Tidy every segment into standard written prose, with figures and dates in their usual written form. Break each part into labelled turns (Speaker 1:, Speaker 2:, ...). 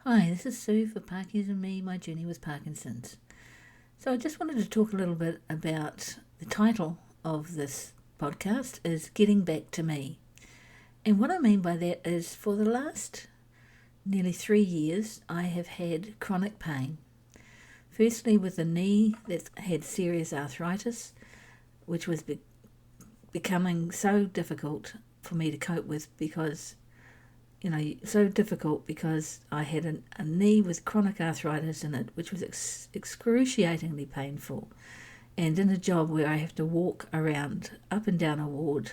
Speaker 1: Hi, this is Sue for Parkies and Me, My Journey with Parkinson's. So I just wanted to talk a little bit about the title of this podcast is Getting Back to Me. And what I mean by that is for the last nearly 3 years, I have had chronic pain. Firstly, with a knee that had serious arthritis, which was becoming so difficult for me to cope with because so difficult because I had a knee with chronic arthritis in it, which was excruciatingly painful, and in a job where I have to walk around up and down a ward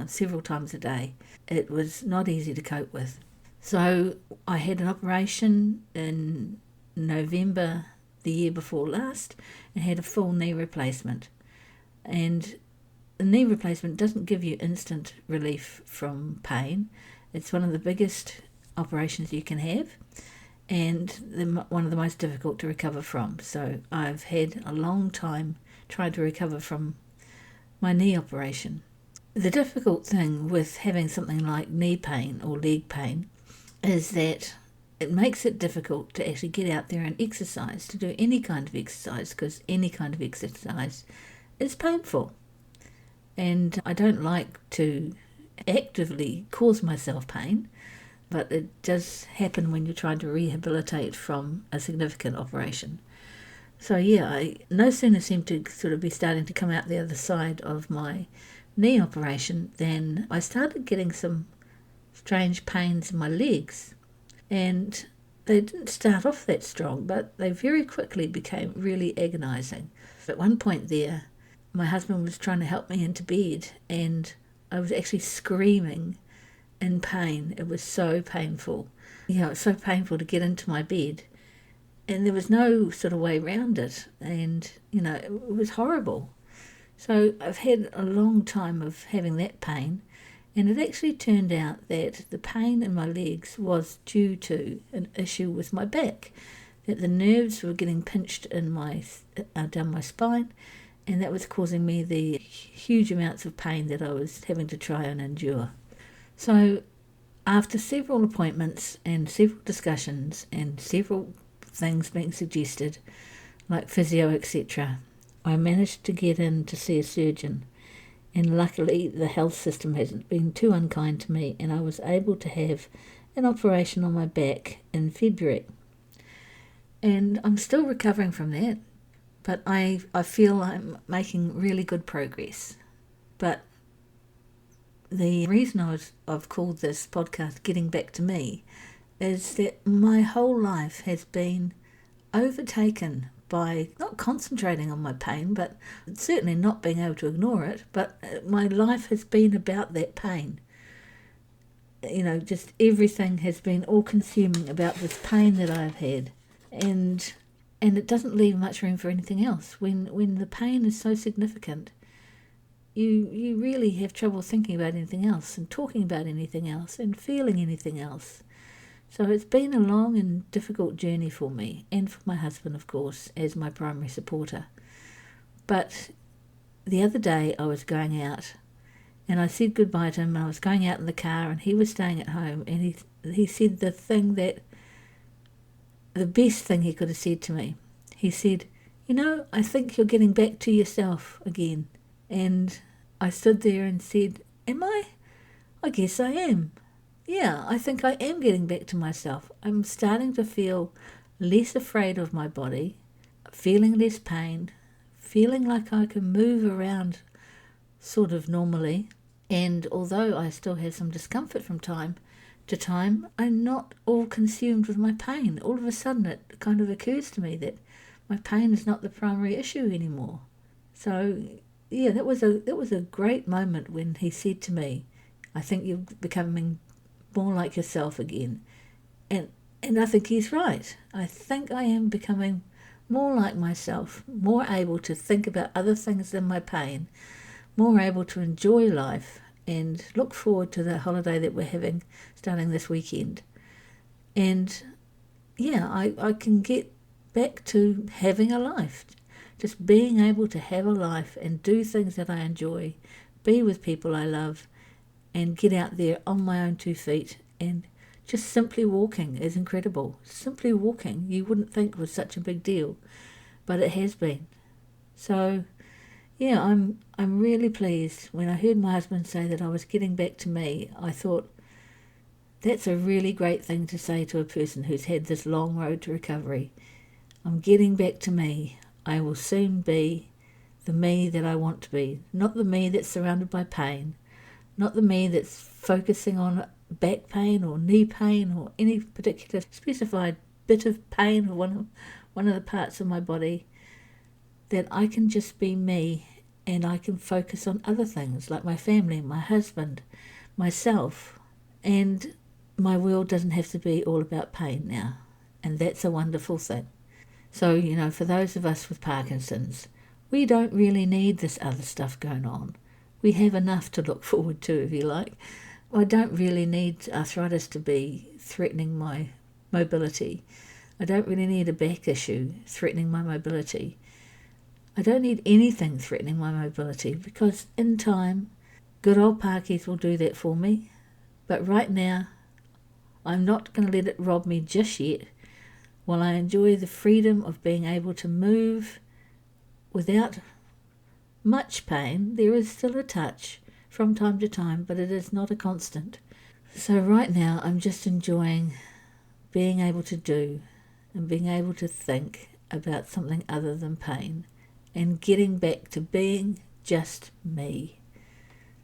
Speaker 1: several times a day. It was not easy to cope with. So I had an operation in November the year before last and had a full knee replacement. And the knee replacement doesn't give you instant relief from pain. It's one of the biggest operations you can have and one of the most difficult to recover from. So I've had a long time trying to recover from my knee operation. The difficult thing with having something like knee pain or leg pain is that it makes it difficult to actually get out there and exercise, to do any kind of exercise, because any kind of exercise is painful. And I don't like to actively cause myself pain, but it does happen when you're trying to rehabilitate from a significant operation. So I no sooner seemed to sort of be starting to come out the other side of my knee operation than I started getting some strange pains in my legs. And they didn't start off that strong, but they very quickly became really agonising. At one point there, my husband was trying to help me into bed and I was actually screaming in pain. It was so painful. It was so painful to get into my bed. And there was no sort of way around it. And, it was horrible. So I've had a long time of having that pain. And it actually turned out that the pain in my legs was due to an issue with my back. That the nerves were getting pinched in down my spine, and that was causing me the huge amounts of pain that I was having to try and endure. So after several appointments and several discussions and several things being suggested, like physio, etc., I managed to get in to see a surgeon. And luckily the health system hasn't been too unkind to me, and I was able to have an operation on my back in February. And I'm still recovering from that. But I feel I'm making really good progress. But the reason I've called this podcast Getting Back to Me is that my whole life has been overtaken by not concentrating on my pain, but certainly not being able to ignore it, but my life has been about that pain. Just everything has been all-consuming about this pain that I've had. And it doesn't leave much room for anything else. When the pain is so significant, you really have trouble thinking about anything else and talking about anything else and feeling anything else. So it's been a long and difficult journey for me, and for my husband, of course, as my primary supporter. But the other day I was going out and I said goodbye to him, and I was going out in the car and he was staying at home, and he said the best thing he could have said to me. He said, I think you're getting back to yourself again. And I stood there and said, am I? I guess I am. Yeah, I think I am getting back to myself. I'm starting to feel less afraid of my body, feeling less pain, feeling like I can move around sort of normally. And although I still have some discomfort from time to time, I'm not all consumed with my pain. All of a sudden it kind of occurs to me that my pain is not the primary issue anymore. So that was a great moment when he said to me, I think you're becoming more like yourself again. And I think he's right. I think I am becoming more like myself, more able to think about other things than my pain, more able to enjoy life and look forward to the holiday that we're having starting this weekend. And I can get back to having a life, just being able to have a life and do things that I enjoy, be with people I love, and get out there on my own 2 feet and Just simply walking is incredible. Simply walking, you wouldn't think was such a big deal, but it has been. So, yeah, I'm really pleased. When I heard my husband say that I was getting back to me, I thought that's a really great thing to say to a person who's had this long road to recovery. I'm getting back to me. I will soon be the me that I want to be, not the me that's surrounded by pain, not the me that's focusing on back pain or knee pain or any particular specified bit of pain or one of the parts of my body. That I can just be me and I can focus on other things like my family, my husband, myself, and my world doesn't have to be all about pain now, and that's a wonderful thing. So, for those of us with Parkinson's, we don't really need this other stuff going on. We have enough to look forward to, if you like. I don't really need arthritis to be threatening my mobility. I don't really need a back issue threatening my mobility. I don't need anything threatening my mobility because in time, good old Parkies will do that for me. But right now, I'm not going to let it rob me just yet while I enjoy the freedom of being able to move without much pain. There is still a touch from time to time, but it is not a constant. So right now, I'm just enjoying being able to do and being able to think about something other than pain and getting back to being just me.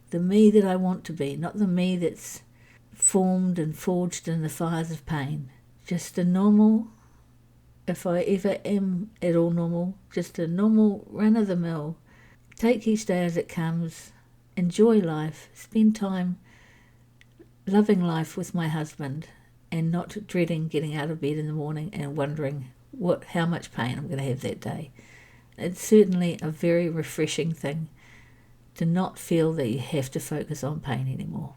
Speaker 1: The me that I want to be, not the me that's formed and forged in the fires of pain. Just a normal, if I ever am at all normal, just a normal run-of-the-mill, take each day as it comes, enjoy life, spend time loving life with my husband and not dreading getting out of bed in the morning and wondering how much pain I'm going to have that day. It's certainly a very refreshing thing to not feel that you have to focus on pain anymore.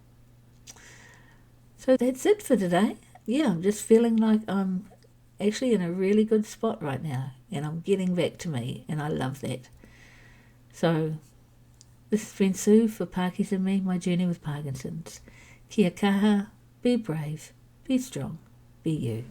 Speaker 1: So that's it for today. Yeah, I'm just feeling like I'm actually in a really good spot right now and I'm getting back to me and I love that. So this has been Sue for Parkies and Me, My Journey with Parkinson's. Kia kaha, be brave, be strong, be you.